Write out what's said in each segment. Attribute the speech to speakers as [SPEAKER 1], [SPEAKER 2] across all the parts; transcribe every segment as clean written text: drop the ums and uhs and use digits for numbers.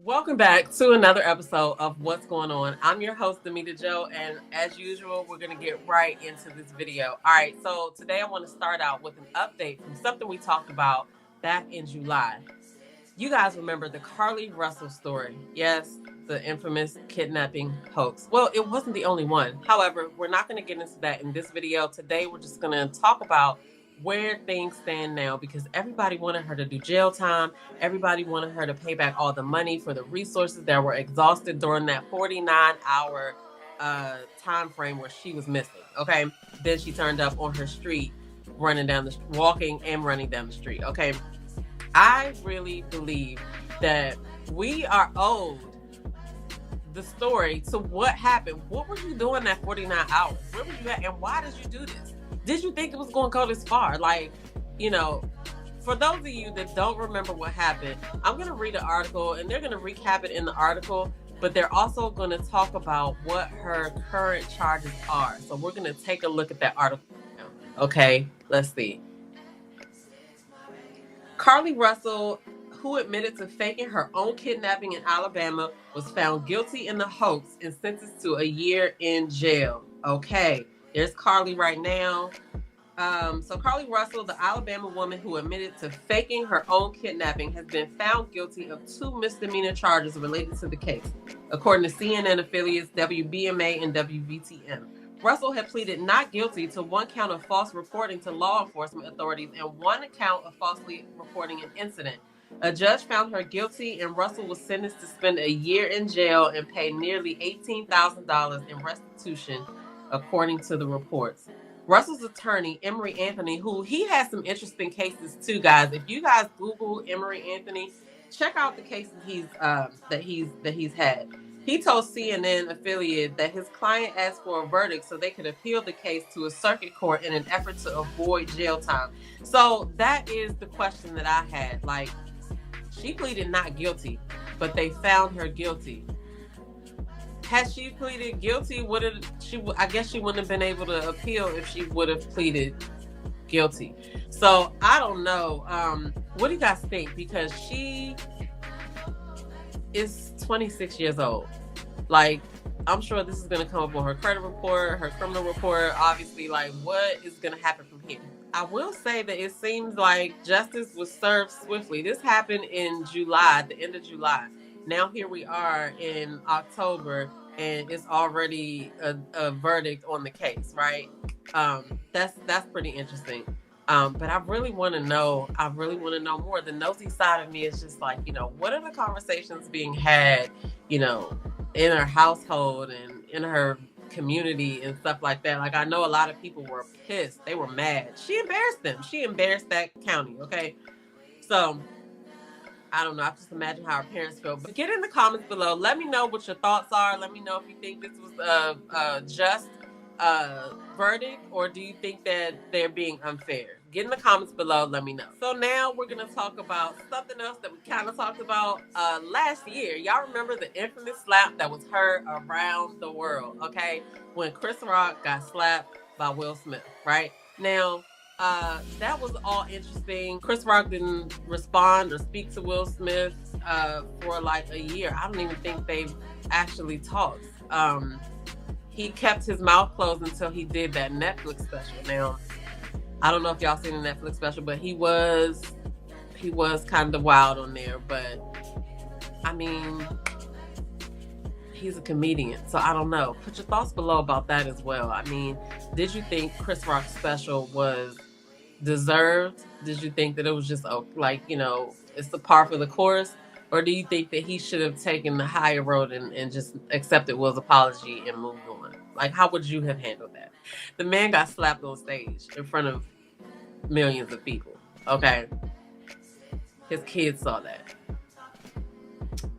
[SPEAKER 1] Welcome back to another episode of What's Going On. I'm your host, Demita Joe, and as usual, we're going to get right into this video. All right, so today I want to start out with an update from something we talked about back in July. You guys remember the Carlee Russell story? Yes, the infamous kidnapping hoax. Well, it wasn't the only one. However, we're not going to get into that in this video. Today, we're just going to talk about where things stand now because everybody wanted her to do jail time. Everybody wanted her to pay back all the money for the resources that were exhausted during that 49-hour time frame where she was missing. Okay, then she turned up on her street, walking and running down the street. Okay, I really believe that we are owed the story to what happened. What were you doing that 49 hours? Where were you at? And why did you do this? Did you think it was going to go this far? Like, you know, for those of you that don't remember what happened, I'm going to read an article and they're going to recap it in the article, but they're also going to talk about what her current charges are. So we're going to take a look at that article now. Okay, let's see. Carlee Russell, who admitted to faking her own kidnapping in Alabama, was found guilty in the hoax and sentenced to a year in jail. Okay, there's Carlee right now. So Carlee Russell, the Alabama woman who admitted to faking her own kidnapping, has been found guilty of 2 misdemeanor charges related to the case, according to CNN affiliates WBMA and WVTM. Russell had pleaded not guilty to 1 count of false reporting to law enforcement authorities and 1 count of falsely reporting an incident. A judge found her guilty, and Russell was sentenced to spend a year in jail and pay nearly $18,000 in restitution, according to the reports. Russell's attorney, Emory Anthony, who he has some interesting cases too, guys. If you guys Google Emory Anthony, check out the cases that he's had. He told CNN affiliate that his client asked for a verdict so they could appeal the case to a circuit court in an effort to avoid jail time. So that is the question that I had. Like, she pleaded not guilty, but they found her guilty. Had she pleaded guilty, I guess she wouldn't have been able to appeal if she would have pleaded guilty. So I don't know. What do you guys think? Because she is 26 years old. Like, I'm sure this is going to come up on her credit report, her criminal report. Obviously, like, what is going to happen from here? I will say that it seems like justice was served swiftly. This happened in July, the end of July. Now here we are in October, and it's already a verdict on the case, right? That's pretty interesting. But I really want to know. I really want to know more. The nosy side of me is just like, what are the conversations being had, in her household and in her community and stuff like that. Like, I know a lot of people were pissed. They were mad. She embarrassed them. She embarrassed that county. Okay. So I don't know. I just imagine how her parents feel. But get in the comments below. Let me know what your thoughts are. Let me know if you think this was a just verdict, or do you think that they're being unfair? Get in the comments below. Let me know. So now we're going to talk about something else that we kind of talked about last year. Y'all remember the infamous slap that was heard around the world, okay? When Chris Rock got slapped by Will Smith, right? Now, that was all interesting. Chris Rock didn't respond or speak to Will Smith for like a year. I don't even think they've actually talked. He kept his mouth closed until he did that Netflix special. Now, I don't know if y'all seen the Netflix special, but he was kind of wild on there. But I mean, he's a comedian, so I don't know. Put your thoughts below about that as well. I mean, did you think Chris Rock's special was deserved? Did you think that it was just it's the par for the course? Or do you think that he should have taken the higher road and just accepted Will's apology and moved on? Like, how would you have handled that? The man got slapped on stage in front of millions of people. Okay. His kids saw that.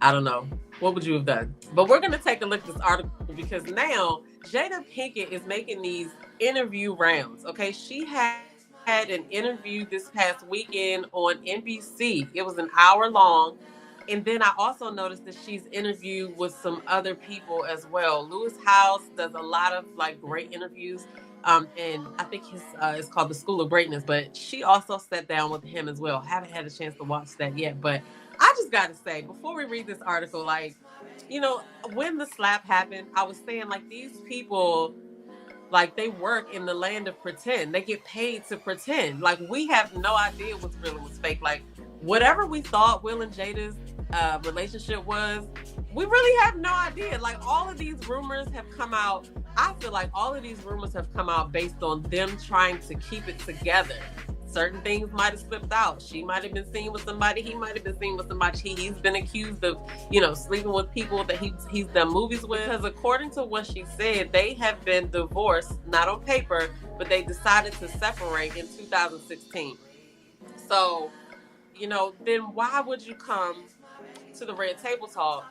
[SPEAKER 1] I don't know. What would you have done? But we're going to take a look at this article because now Jada Pinkett is making these interview rounds. Okay. She had an interview this past weekend on NBC. It was an hour long. And then I also noticed that she's interviewed with some other people as well. Lewis House does a lot of like great interviews. And I think it's called The School of Greatness, but she also sat down with him as well. Haven't had a chance to watch that yet, but I just gotta say, before we read this article, like, you know, when the slap happened, I was saying, like, these people, like, they work in the land of pretend. They get paid to pretend. Like, we have no idea what's real and what's fake. Like, whatever we thought Will and Jada's relationship was, we really have no idea. Like, all of these rumors have come out. I feel like all of these rumors have come out based on them trying to keep it together. Certain things might have slipped out. She might have been seen with somebody. He might have been seen with somebody. He's been accused of, you know, sleeping with people that he's done movies with. Because according to what she said, they have been divorced, not on paper, but they decided to separate in 2016. So, you know, then why would you come to the Red Table Talk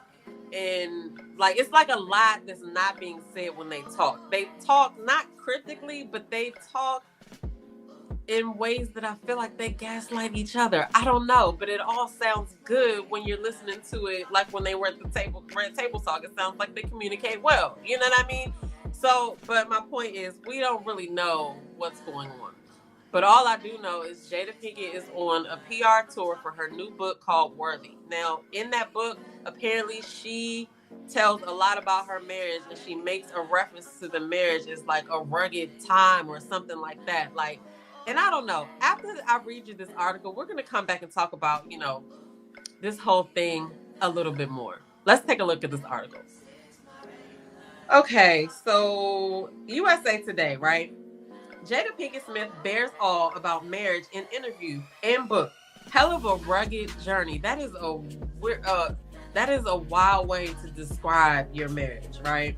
[SPEAKER 1] and, like, it's like a lot that's not being said when they talk. They talk not critically, but they talk in ways that I feel like they gaslight each other. I don't know, but it all sounds good when you're listening to it. Like when they were at the Red Table Talk, it sounds like they communicate well. You know what I mean? So, but my point is, we don't really know what's going on. But all I do know is Jada Pinkett is on a PR tour for her new book called Worthy. Now, in that book, apparently she tells a lot about her marriage, and she makes a reference to the marriage as like a rugged time or something like that. Like, and I don't know. After I read you this article, we're going to come back and talk about, you know, this whole thing a little bit more. Let's take a look at this article. Okay, so USA Today, right? Jada Pinkett Smith bears all about marriage in interview and book. Hell of a rugged journey. That is a wild way to describe your marriage, right?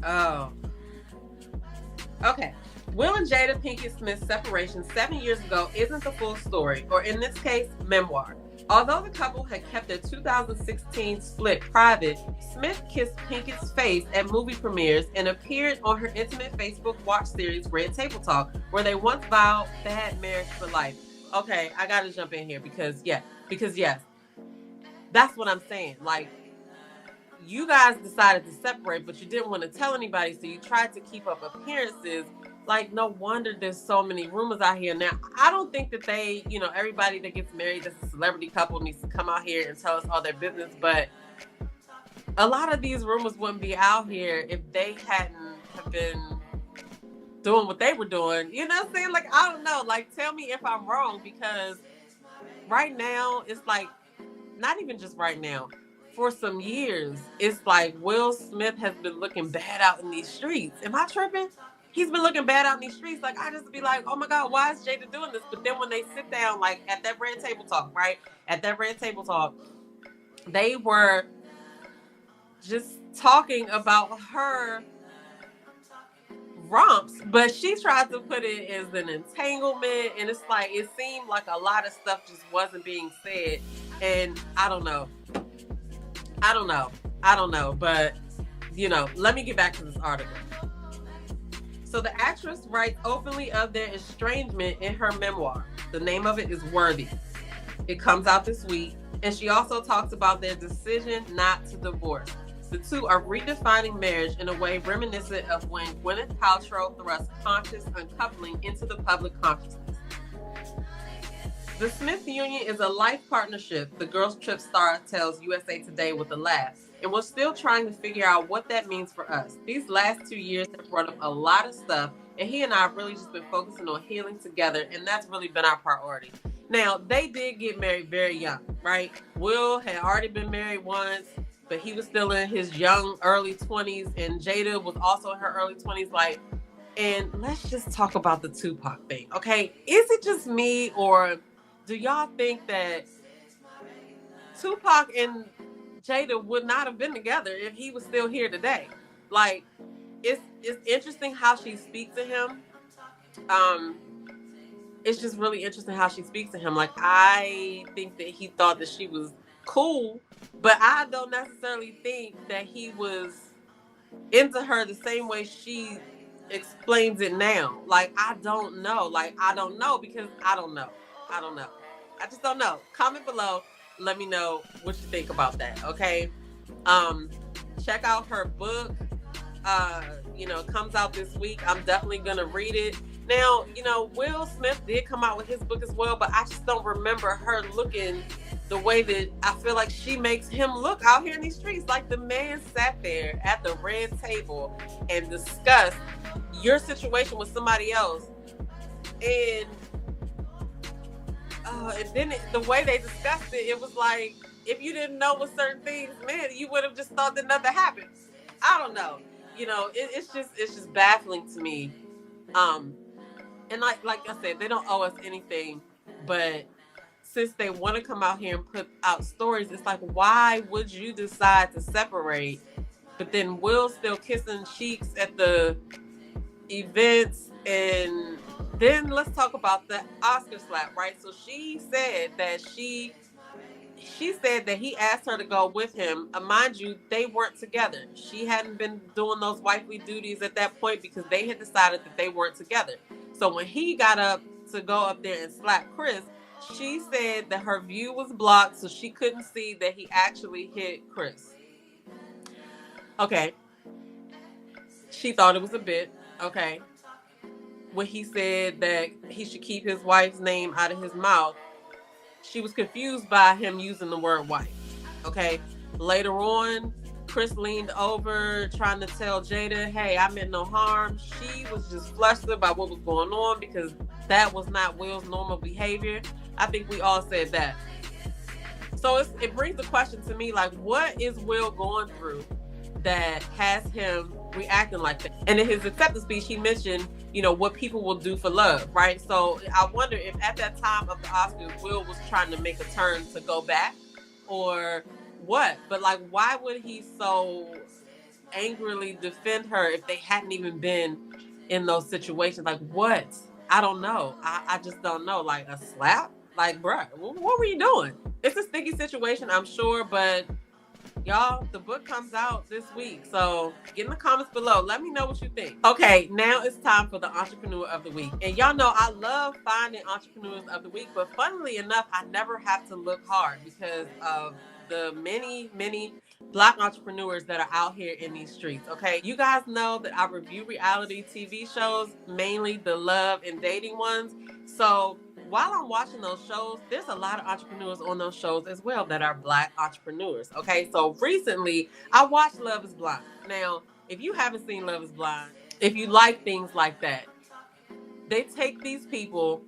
[SPEAKER 1] Oh. Okay. Will and Jada Pinkett Smith's separation 7 years ago isn't the full story, or in this case, memoir. Although the couple had kept their 2016 split private, Smith kissed Pinkett's face at movie premieres and appeared on her intimate Facebook watch series Red Table Talk, where they once vowed bad marriage for life. Okay, I gotta jump in here because yes, that's what I'm saying. Like, you guys decided to separate, but you didn't want to tell anybody, so you tried to keep up appearances. Like, no wonder there's so many rumors out here. Now, I don't think that they, you know, everybody that gets married that's a celebrity couple needs to come out here and tell us all their business, but a lot of these rumors wouldn't be out here if they hadn't have been doing what they were doing. You know what I'm saying? Like, I don't know. Like, tell me if I'm wrong, because right now, it's like, not even just right now, for some years, it's like Will Smith has been looking bad out in these streets. Am I tripping? He's been looking bad out in these streets. Like, I just be like, oh my God, why is Jada doing this? But then when they sit down, like at that Red Table Talk, right? At that Red Table Talk, they were just talking about her romps, but she tried to put it as an entanglement. And it's like, it seemed like a lot of stuff just wasn't being said. And I don't know. But, you know, let me get back to this article. So the actress writes openly of their estrangement in her memoir. The name of it is Worthy. It comes out this week. And she also talks about their decision not to divorce. The two are redefining marriage in a way reminiscent of when Gwyneth Paltrow thrust conscious uncoupling into the public consciousness. The Smith union is a life partnership, the Girls Trip star tells USA Today with a laugh. And we're still trying to figure out what that means for us. These last 2 years have brought up a lot of stuff, and he and I have really just been focusing on healing together, and that's really been our priority. Now, they did get married very young, right? Will had already been married once, but he was still in his young, early 20s, and Jada was also in her early 20s, like, and let's just talk about the Tupac thing, okay? Is it just me, or do y'all think that Tupac and Jada would not have been together if he was still here today? Like, it's interesting how she speaks to him. It's just really interesting how she speaks to him. Like, I think that he thought that she was cool, but I don't necessarily think that he was into her the same way she explains it now. Like, I don't know. Like, I don't know, because I don't know. I just don't know. Comment below. Let me know what you think about that, okay? Check out her book. You know, it comes out this week. I'm definitely going to read it. Now, Will Smith did come out with his book as well, but I just don't remember her looking the way that I feel like she makes him look out here in these streets. Like, the man sat there at the red table and discussed your situation with somebody else. And then the way they discussed it, it was like, if you didn't know with certain things, man, you would have just thought that nothing happened. I don't know. It's just baffling to me. And like I said, they don't owe us anything, but since they want to come out here and put out stories, it's like, why would you decide to separate? But then Will's still kissing cheeks at the events. And then let's talk about the Oscar slap, right? So she said that he asked her to go with him. Mind you, they weren't together. She hadn't been doing those wifely duties at that point because they had decided that they weren't together. So when he got up to go up there and slap Chris, she said that her view was blocked, so she couldn't see that he actually hit Chris. Okay. She thought it was a bit. Okay. When he said that he should keep his wife's name out of his mouth, she was confused by him using the word wife. Okay. Later on, Chris leaned over trying to tell Jada, hey, I meant no harm. She was just flustered by what was going on because that was not Will's normal behavior. I think we all said that. So it brings the question to me, like, what is Will going through that has him reacting like that? And in his acceptance speech, he mentioned, what people will do for love, right? So I wonder if at that time of the Oscars, Will was trying to make a turn to go back or what? But like, why would he so angrily defend her if they hadn't even been in those situations? Like, what? I don't know. I just don't know. Like, a slap? Like, bruh, what were you doing? It's a sticky situation, I'm sure, but y'all, the book comes out this week. So get in the comments below. Let me know what you think. Okay, now it's time for the Entrepreneur of the Week. And y'all know I love finding Entrepreneurs of the Week, but funnily enough, I never have to look hard because of the many, many Black entrepreneurs that are out here in these streets. Okay, you guys know that I review reality TV shows, mainly the love and dating ones. So while I'm watching those shows, there's a lot of entrepreneurs on those shows as well that are Black entrepreneurs. Okay, so recently I watched Love is Blind. Now, if you haven't seen Love is Blind, if you like things like that, they take these people,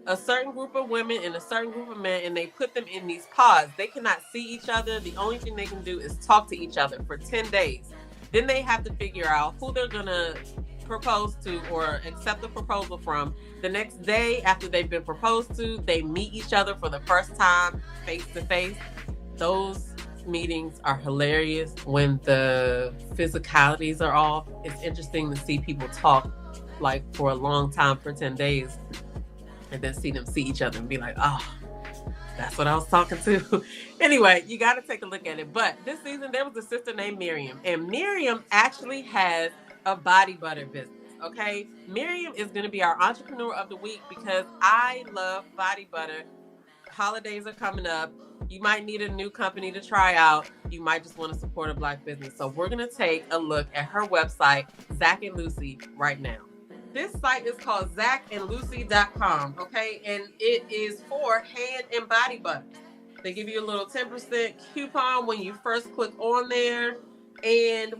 [SPEAKER 1] a certain group of women and a certain group of men, and they put them in these pods. They cannot see each other. The only thing they can do is talk to each other for 10 days. Then they have to figure out who they're going to propose to or accept the proposal from. The next day after they've been proposed to, they meet each other for the first time face to face. Those meetings are hilarious when the physicalities are off. It's interesting to see people talk like for a long time for 10 days and then see them see each other and be like, oh, that's what I was talking to. Anyway, you got to take a look at it. But this season, there was a sister named Miriam. And Miriam actually has a body butter business, okay? Miriam is going to be our Entrepreneur of the Week because I love body butter. Holidays are coming up. You might need a new company to try out. You might just want to support a Black business. So we're going to take a look at her website, Zach and Lucy, right now. This site is called zachandlucy.com, okay? And it is for hand and body butters. They give you a little 10% coupon when you first click on there. And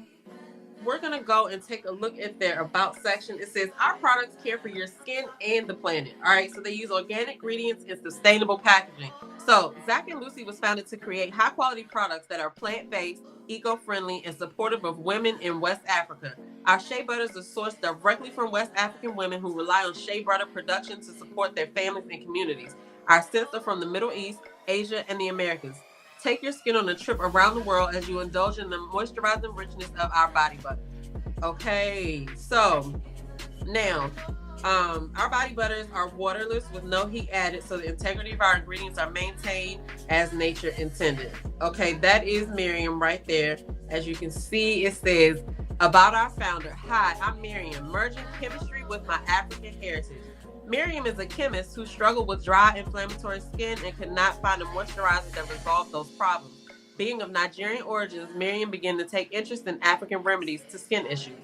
[SPEAKER 1] we're going to go and take a look at their About section. It says, our products care for your skin and the planet. All right, so they use organic ingredients and sustainable packaging. So Zach and Lucy was founded to create high-quality products that are plant-based, eco-friendly, and supportive of women in West Africa. Our shea butters are sourced directly from West African women who rely on shea butter production to support their families and communities. Our scents are from the Middle East, Asia, and the Americas. Take your skin on a trip around the world as you indulge in the moisturizing richness of our body butter. Okay, so now our body butters are waterless with no heat added, so the integrity of our ingredients are maintained as nature intended. Okay, that is Miriam right there. As you can see, it says, about our founder. Hi, I'm Miriam, merging chemistry with my African heritage. Miriam is a chemist who struggled with dry, inflammatory skin and could not find a moisturizer that resolved those problems. Being of Nigerian origins, Miriam began to take interest in African remedies to skin issues.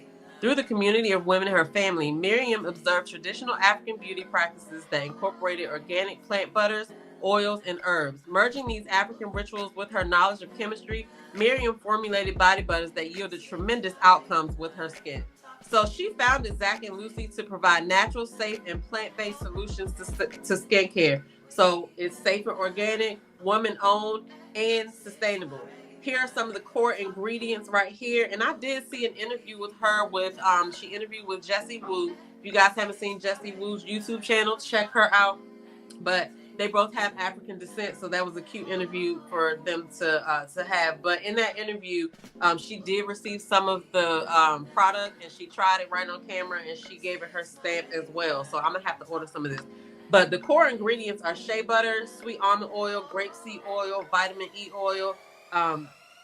[SPEAKER 1] Through the community of women in her family, Miriam observed traditional African beauty practices that incorporated organic plant butters, oils, and herbs. Merging these African rituals with her knowledge of chemistry, Miriam formulated body butters that yielded tremendous outcomes with her skin. So she founded Zach and Lucy to provide natural, safe, and plant-based solutions to skincare. So it's safe and organic, woman-owned, and sustainable. Here are some of the core ingredients right here. And I did see an interview with her she interviewed with Jessie Woo. If you guys haven't seen Jessie Woo's YouTube channel, check her out. But they both have African descent, so that was a cute interview for them to have. But in that interview, she did receive some of the product, and she tried it right on camera, and she gave it her stamp as well. So I'm gonna have to order some of this. But the core ingredients are shea butter, sweet almond oil, grapeseed oil, vitamin E oil.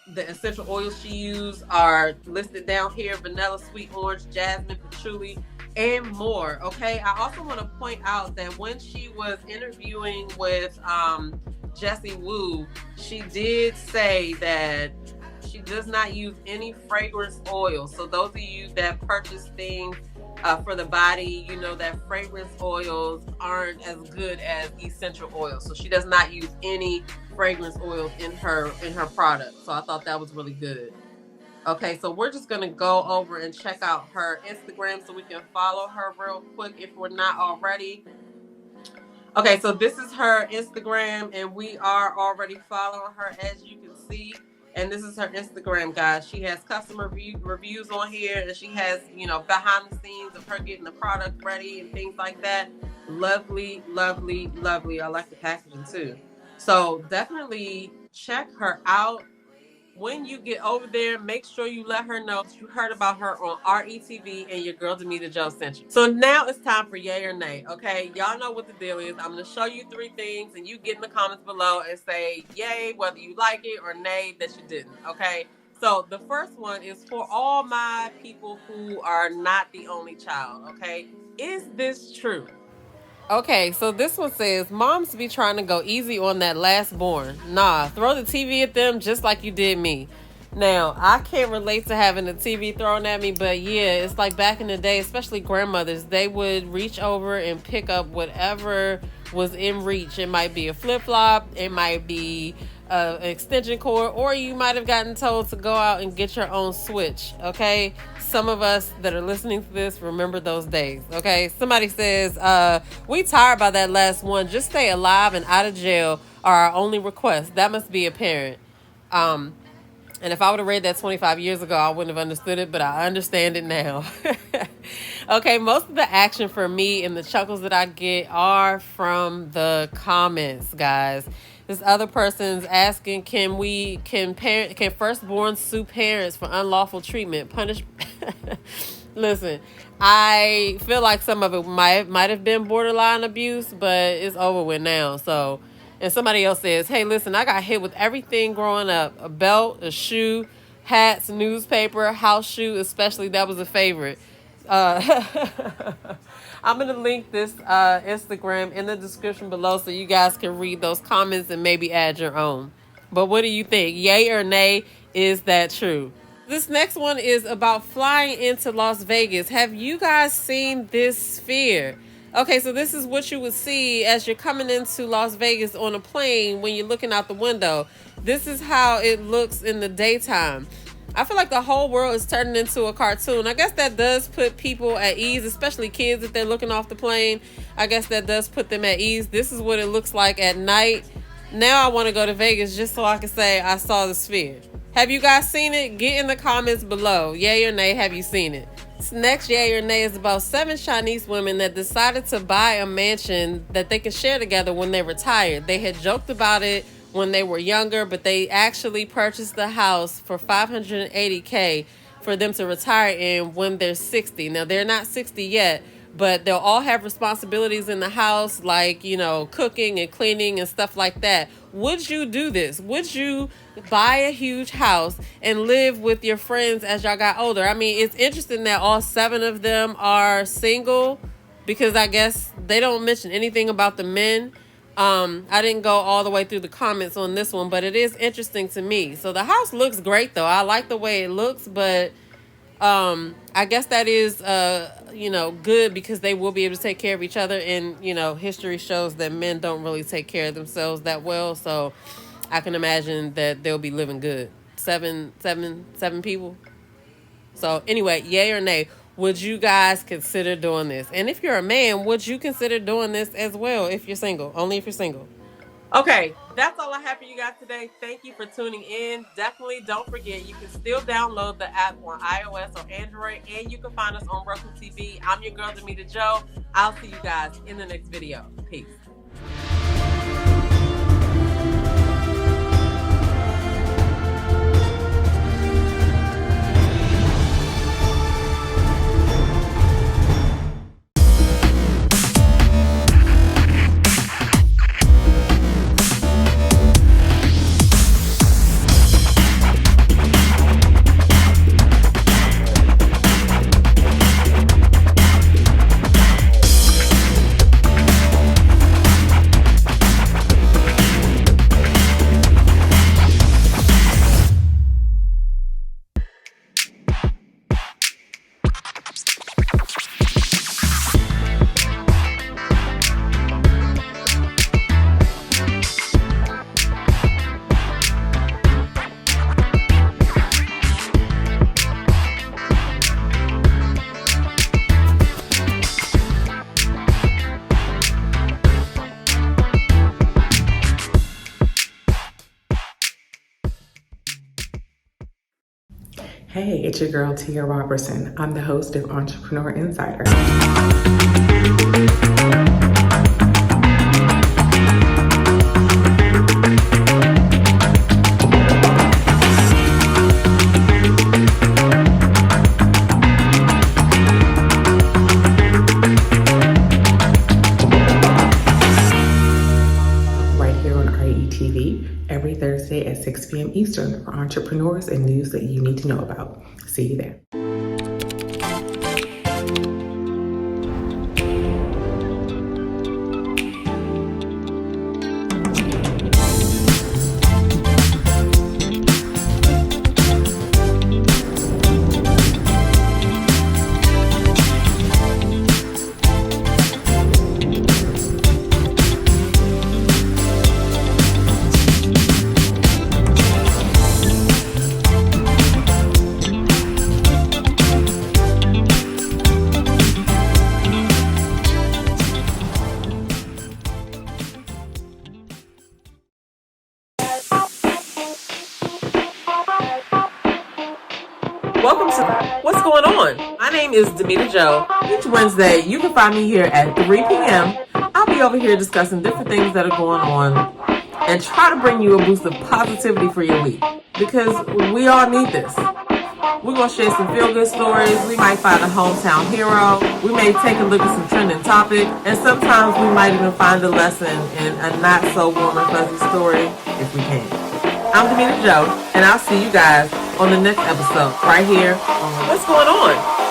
[SPEAKER 1] The essential oils she used are listed down here: vanilla, sweet orange, jasmine, patchouli, and more. Okay, I also want to point out that when she was interviewing with Jessie Woo, she did say that she does not use any fragrance oil. So those of you that purchase things for the body, you know that fragrance oils aren't as good as essential oils. So she does not use any fragrance oils in her product. So I thought that was really good. Okay, so we're just gonna go over and check out her Instagram so we can follow her real quick if we're not already. Okay, so this is her Instagram, and we are already following her, as you can see. And this is her Instagram, guys. She has customer reviews on here, and she has, behind the scenes of her getting the product ready and things like that. Lovely, lovely, lovely. I like the packaging too. So definitely check her out. When you get over there, make sure you let her know that you heard about her on RETV and your girl Demetra Joe sent you. So now it's time for yay or nay, okay? Y'all know what the deal is. I'm going to show you 3 things, and you get in the comments below and say yay, whether you like it, or nay, that you didn't, okay? So the first one is for all my people who are not the only child, okay? Is this true? Okay, so this one says, moms be trying to go easy on that last born. Nah, throw the TV at them just like you did me. Now, I can't relate to having the TV thrown at me, but yeah, it's like back in the day, especially grandmothers, they would reach over and pick up whatever was in reach. It might be a flip-flop, it might be an extension cord, or you might have gotten told to go out and get your own switch, okay? Some of us that are listening to this remember those days, okay? Somebody says, we tired by that last one. Just stay alive and out of jail are our only request. That must be apparent. And if I would have read that 25 years ago, I wouldn't have understood it, but I understand it now. Okay, most of the action for me and the chuckles that I get are from the comments, guys. This other person's asking, can firstborn sue parents for unlawful treatment? Punish. Listen, I feel like some of it might have been borderline abuse, but it's over with now. So, and somebody else says, hey, listen, I got hit with everything growing up: a belt, a shoe, hats, newspaper, house shoe, especially. That was a favorite. I'm going to link this Instagram in the description below so you guys can read those comments and maybe add your own. But what do you think? Yay or nay? Is that true? This next one is about flying into Las Vegas. Have you guys seen this sphere? Okay, so this is what you would see as you're coming into Las Vegas on a plane when you're looking out the window. This is how it looks in the daytime. I feel like the whole world is turning into a cartoon. I guess that does put people at ease, especially kids if they're looking off the plane. I guess that does put them at ease. This is what it looks like at night. Now I want to go to Vegas just so I can say I saw the sphere. Have you guys seen it? Get in the comments below. Yay or nay, have you seen it? This next yay or nay is about 7 Chinese women that decided to buy a mansion that they could share together when they retired. They had joked about it when they were younger, but they actually purchased the house for $580K for them to retire in when they're 60. Now, they're not 60 yet, but they'll all have responsibilities in the house, like, cooking and cleaning and stuff like that. Would you do this? Would you buy a huge house and live with your friends as y'all got older? I mean, it's interesting that all 7 of them are single, because I guess they don't mention anything about the men. I didn't go all the way through the comments on this one, but it is interesting to me. So the house looks great though. I like the way it looks, but I guess that is good because they will be able to take care of each other, and history shows that men don't really take care of themselves that well, so I can imagine that they'll be living good. Seven people. So anyway, yay or nay, would you guys consider doing this? And if you're a man, would you consider doing this as well if you're single? Only if you're single.
[SPEAKER 2] Okay, that's all I have for you guys today. Thank you for tuning in. Definitely don't forget, you can still download the app on iOS or Android, and you can find us on Roku TV. I'm your girl, Damita Joe. I'll see you guys in the next video. Peace.
[SPEAKER 3] Hey, it's your girl Tia Robertson. I'm the host of Entrepreneur Insider. Right here on RETV every Thursday at 6 p.m. Eastern for entrepreneurs and news that you need to know about. See you there.
[SPEAKER 2] Welcome to What's Going On? My name is Damita Joe. Each Wednesday, you can find me here at 3 p.m. I'll be over here discussing different things that are going on and try to bring you a boost of positivity for your week because we all need this. We're going to share some feel-good stories. We might find a hometown hero. We may take a look at some trending topic. And sometimes we might even find a lesson in a not-so-warm and fuzzy story if we can. I'm Damita Joe, and I'll see you guys on the next episode right here on What's Going On?